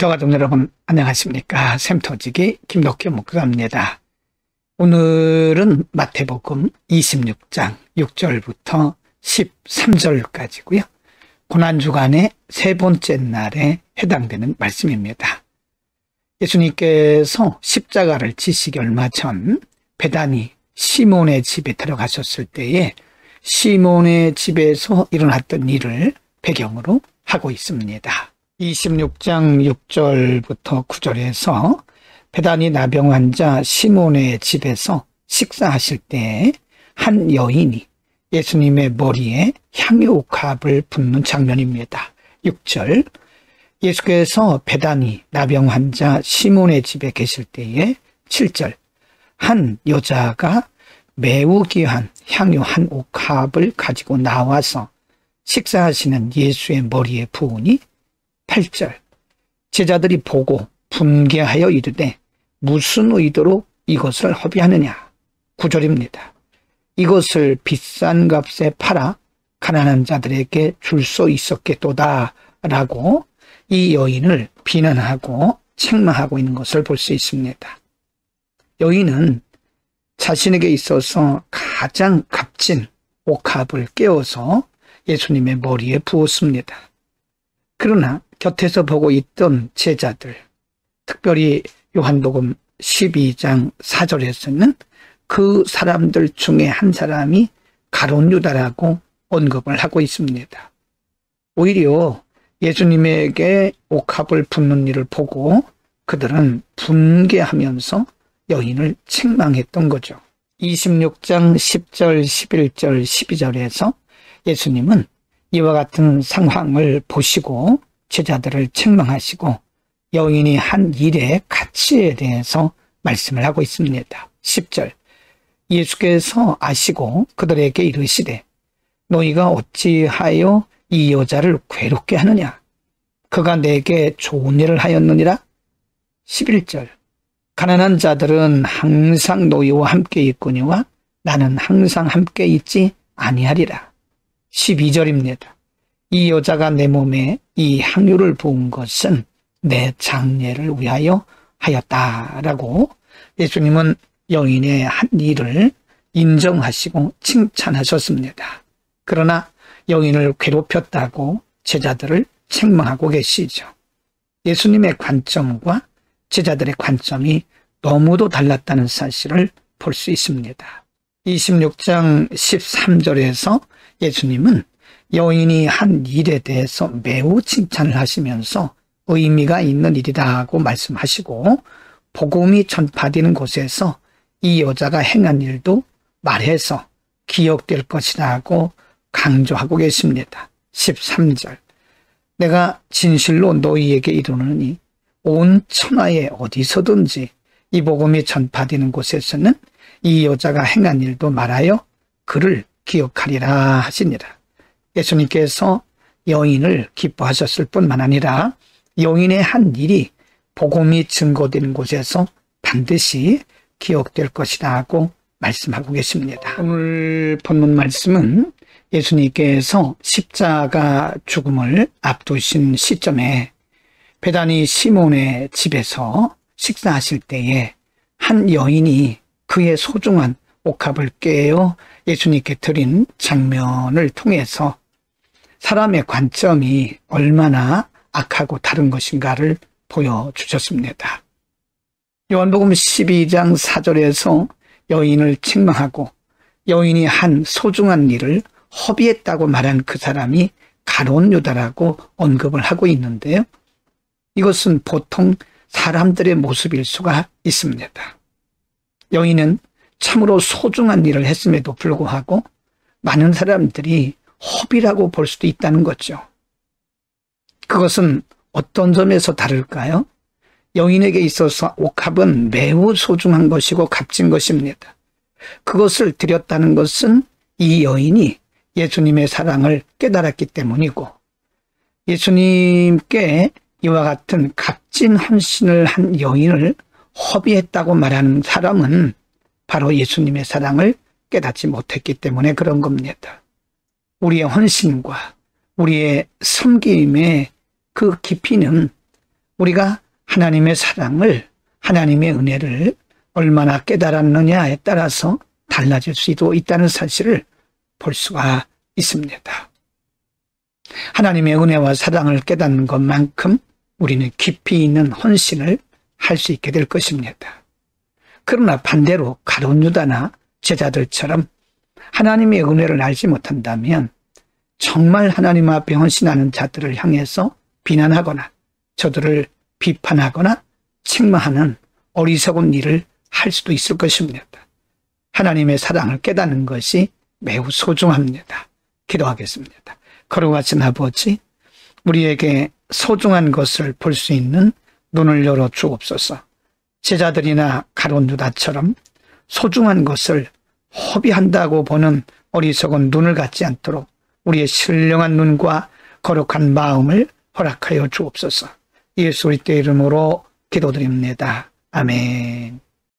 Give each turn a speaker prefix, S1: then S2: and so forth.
S1: 저가족 여러분 안녕하십니까. 샘터지기 김덕현 목사입니다. 오늘은 마태복음 26장 6절부터 13절까지고요. 고난주간의 세 번째 날에 해당되는 말씀입니다. 예수님께서 십자가를 지시기 얼마 전 베다니 시몬의 집에 들어가셨을 때에 시몬의 집에서 일어났던 일을 배경으로 하고 있습니다. 26장 6절부터 9절에서 베다니 나병 환자 시몬의 집에서 식사하실 때 한 여인이 예수님의 머리에 향유옥합을 붓는 장면입니다. 6절, 예수께서 베다니 나병 환자 시몬의 집에 계실 때에 7절, 한 여자가 매우 귀한 향유 한 옥합을 가지고 나와서 식사하시는 예수의 머리에 부으니 8절, 제자들이 보고 분개하여 이르되 무슨 의도로 이것을 허비하느냐. 9절입니다. 이것을 비싼 값에 팔아 가난한 자들에게 줄 수 있었겠도다 라고 이 여인을 비난하고 책망하고 있는 것을 볼 수 있습니다. 여인은 자신에게 있어서 가장 값진 옥합을 깨워서 예수님의 머리에 부었습니다. 그러나 곁에서 보고 있던 제자들, 특별히 요한복음 12장 4절에서는 그 사람들 중에 한 사람이 가룟 유다라고 언급을 하고 있습니다. 오히려 예수님에게 옥합을 붓는 일을 보고 그들은 분개하면서 여인을 책망했던 거죠. 26장 10절, 11절, 12절에서 예수님은 이와 같은 상황을 보시고 제자들을 책망하시고 여인이 한 일의 가치에 대해서 말씀을 하고 있습니다. 10절, 예수께서 아시고 그들에게 이르시되 너희가 어찌하여 이 여자를 괴롭게 하느냐. 그가 내게 좋은 일을 하였느니라. 11절, 가난한 자들은 항상 너희와 함께 있거니와 나는 항상 함께 있지 아니하리라. 12절입니다. 이 여자가 내 몸에 이 향유를 부은 것은 내 장례를 위하여 하였다라고 예수님은 여인의 한 일을 인정하시고 칭찬하셨습니다. 그러나 여인을 괴롭혔다고 제자들을 책망하고 계시죠. 예수님의 관점과 제자들의 관점이 너무도 달랐다는 사실을 볼 수 있습니다. 26장 13절에서 예수님은 여인이 한 일에 대해서 매우 칭찬을 하시면서 의미가 있는 일이라고 말씀하시고 복음이 전파되는 곳에서 이 여자가 행한 일도 말해서 기억될 것이라고 강조하고 계십니다. 13절, 내가 진실로 너희에게 이르노니 온 천하에 어디서든지 이 복음이 전파되는 곳에서는 이 여자가 행한 일도 말하여 그를 기억하리라 하시니라. 예수님께서 여인을 기뻐하셨을 뿐만 아니라 여인의 한 일이 복음이 증거되는 곳에서 반드시 기억될 것이라고 말씀하고 계십니다. 오늘 본문 말씀은 예수님께서 십자가 죽음을 앞두신 시점에 베다니 시몬의 집에서 식사하실 때에 한 여인이 그의 소중한 옥합을 깨어 예수님께 드린 장면을 통해서 사람의 관점이 얼마나 악하고 다른 것인가를 보여주셨습니다. 요한복음 12장 4절에서 여인을 책망하고 여인이 한 소중한 일을 허비했다고 말한 그 사람이 가룟 유다라고 언급을 하고 있는데요. 이것은 보통 사람들의 모습일 수가 있습니다. 여인은 참으로 소중한 일을 했음에도 불구하고 많은 사람들이 허비라고 볼 수도 있다는 거죠. 그것은 어떤 점에서 다를까요? 여인에게 있어서 옥합은 매우 소중한 것이고 값진 것입니다. 그것을 드렸다는 것은 이 여인이 예수님의 사랑을 깨달았기 때문이고 예수님께 이와 같은 값진 헌신을 한 여인을 허비했다고 말하는 사람은 바로 예수님의 사랑을 깨닫지 못했기 때문에 그런 겁니다. 우리의 헌신과 우리의 섬김의 그 깊이는 우리가 하나님의 사랑을, 하나님의 은혜를 얼마나 깨달았느냐에 따라서 달라질 수도 있다는 사실을 볼 수가 있습니다. 하나님의 은혜와 사랑을 깨닫는 것만큼 우리는 깊이 있는 헌신을 할 수 있게 될 것입니다. 그러나 반대로 가룟 유다나 제자들처럼 하나님의 은혜를 알지 못한다면 정말 하나님 앞에 헌신하는 자들을 향해서 비난하거나 저들을 비판하거나 책망하는 어리석은 일을 할 수도 있을 것입니다. 하나님의 사랑을 깨닫는 것이 매우 소중합니다. 기도하겠습니다. 거룩하신 아버지, 우리에게 소중한 것을 볼 수 있는 눈을 열어 주옵소서. 제자들이나 가룟 유다처럼 소중한 것을 허비한다고 보는 어리석은 눈을 갖지 않도록 우리의 신령한 눈과 거룩한 마음을 허락하여 주옵소서. 예수 그리스도의 이름으로 기도드립니다. 아멘.